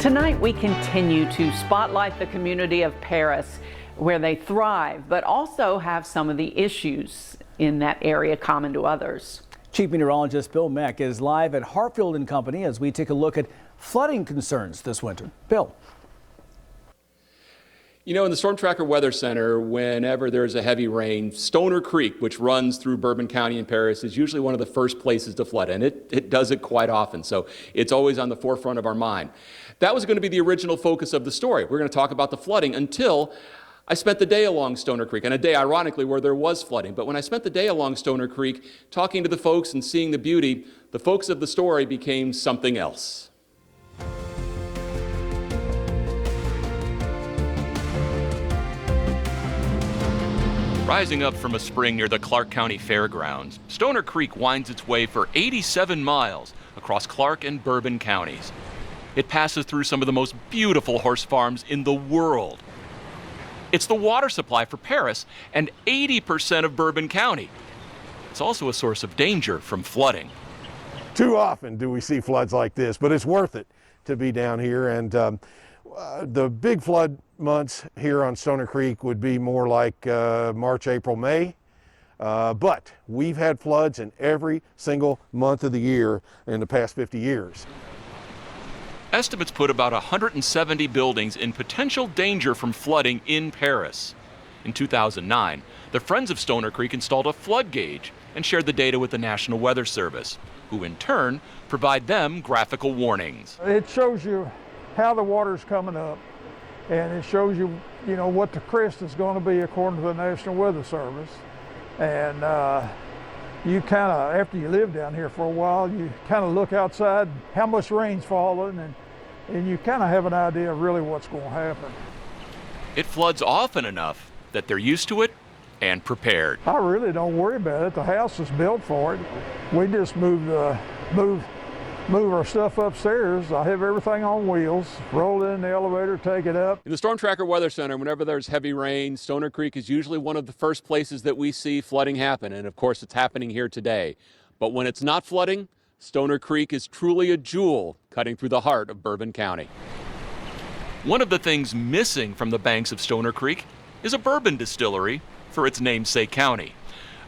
Tonight, we continue to spotlight the community of Paris, where they thrive, but also have some of the issues in that area common to others. Chief Meteorologist Bill Meck is live at Hartfield & Company as we take a look at flooding concerns this winter. Bill. You know, in the Storm Tracker Weather Center, whenever there's a heavy rain, Stoner Creek, which runs through Bourbon County and Paris, is usually one of the first places to flood, and it does it quite often, so it's always on the forefront of our mind. That was going to be the original focus of the story. We're going to talk about the flooding until I spent the day along Stoner Creek, and a day, ironically, where there was flooding. But when I spent the day along Stoner Creek, talking to the folks and seeing the beauty, the focus of the story became something else. Rising up from a spring near the Clark County Fairgrounds, Stoner Creek winds its way for 87 miles across Clark and Bourbon counties. It passes through some of the most beautiful horse farms in the world. It's the water supply for Paris and 80% of Bourbon County. It's also a source of danger from flooding. Too often do we see floods like this, but it's worth it to be down here. And the big flood months here on Stoner Creek would be more like March, April, May. But we've had floods in every single month of the year in the past 50 years. Estimates put about 170 buildings in potential danger from flooding in Paris. In 2009, the Friends of Stoner Creek installed a flood gauge and shared the data with the National Weather Service, who in turn provide them graphical warnings. It shows you how the water's coming up, and it shows you, what the crest is going to be according to the National Weather Service. And you kind of, after you live down here for a while, you kind of look outside, how much rain's falling, and you kind of have an idea of really what's going to happen. It floods often enough that they're used to it and prepared. I really don't worry about it. The house is built for it. We just move our stuff upstairs. I have everything on wheels, roll it in the elevator, take it up. In the Storm Tracker Weather Center, whenever there's heavy rain, Stoner Creek is usually one of the first places that we see flooding happen. And of course, it's happening here today. But when it's not flooding, Stoner Creek is truly a jewel cutting through the heart of Bourbon County. One of the things missing from the banks of Stoner Creek is a bourbon distillery for its namesake county.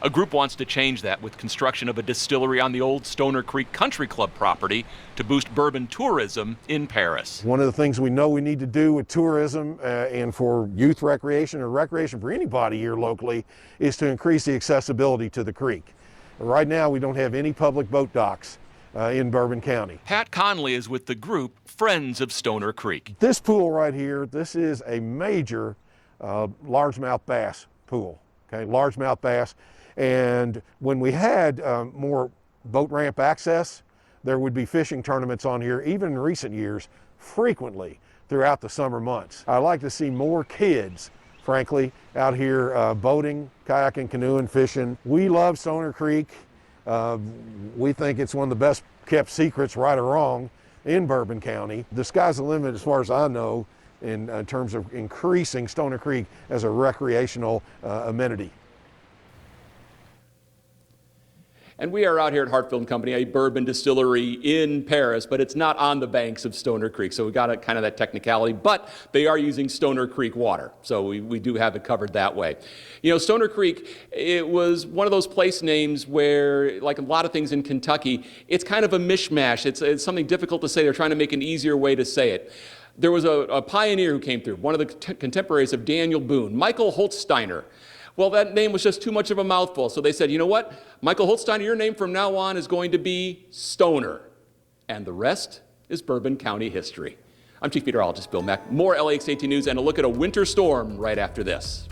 A group wants to change that with construction of a distillery on the old Stoner Creek Country Club property to boost bourbon tourism in Paris. One of the things we know we need to do with tourism and for youth recreation or recreation for anybody here locally is to increase the accessibility to the creek. Right now we don't have any public boat docks in Bourbon County. Pat Conley is with the group Friends of Stoner Creek. This pool right here, this is a major largemouth bass pool, okay, largemouth bass. And when we had more boat ramp access, there would be fishing tournaments on here, even in recent years, frequently throughout the summer months. I like to see more kids, frankly, out here boating, kayaking, canoeing, fishing. We love Stoner Creek. We think it's one of the best kept secrets, right or wrong, in Bourbon County. The sky's the limit as far as I know in terms of increasing Stoner Creek as a recreational amenity. And we are out here at Hartfield & Company, a bourbon distillery in Paris, but it's not on the banks of Stoner Creek. So we got kind of that technicality, but they are using Stoner Creek water. So we do have it covered that way. You know, Stoner Creek, it was one of those place names where, like a lot of things in Kentucky, it's kind of a mishmash. It's something difficult to say. They're trying to make an easier way to say it. There was a pioneer who came through, one of the contemporaries of Daniel Boone, Michael Holsteiner. Well, that name was just too much of a mouthful, so they said, you know what? Michael Holsteiner, your name from now on is going to be Stoner. And the rest is Bourbon County history. I'm Chief Meteorologist Bill Meck. More LAX 18 News and a look at a winter storm right after this.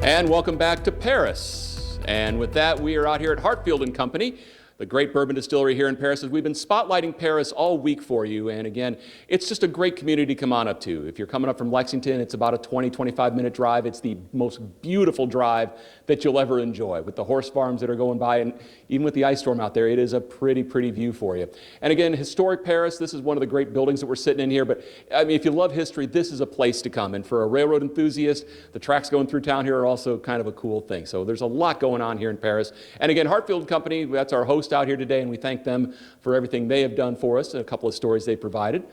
And welcome back to Paris. And with that, we are out here at Hartfield & Company the great bourbon distillery here in Paris. As we've been spotlighting Paris all week for you, and again, it's just a great community to come on up to. If you're coming up from Lexington, it's about a 20-25 minute drive. It's the most beautiful drive that you'll ever enjoy, with the horse farms that are going by, and even with the ice storm out there, it is a pretty view for you. And again, historic Paris, this is one of the great buildings that we're sitting in here, but I mean, if you love history, this is a place to come. And for a railroad enthusiast, the tracks going through town here are also kind of a cool thing. So there's a lot going on here in Paris. And again, Hartfield Company, that's our host out here today, and we thank them for everything they have done for us and a couple of stories they provided.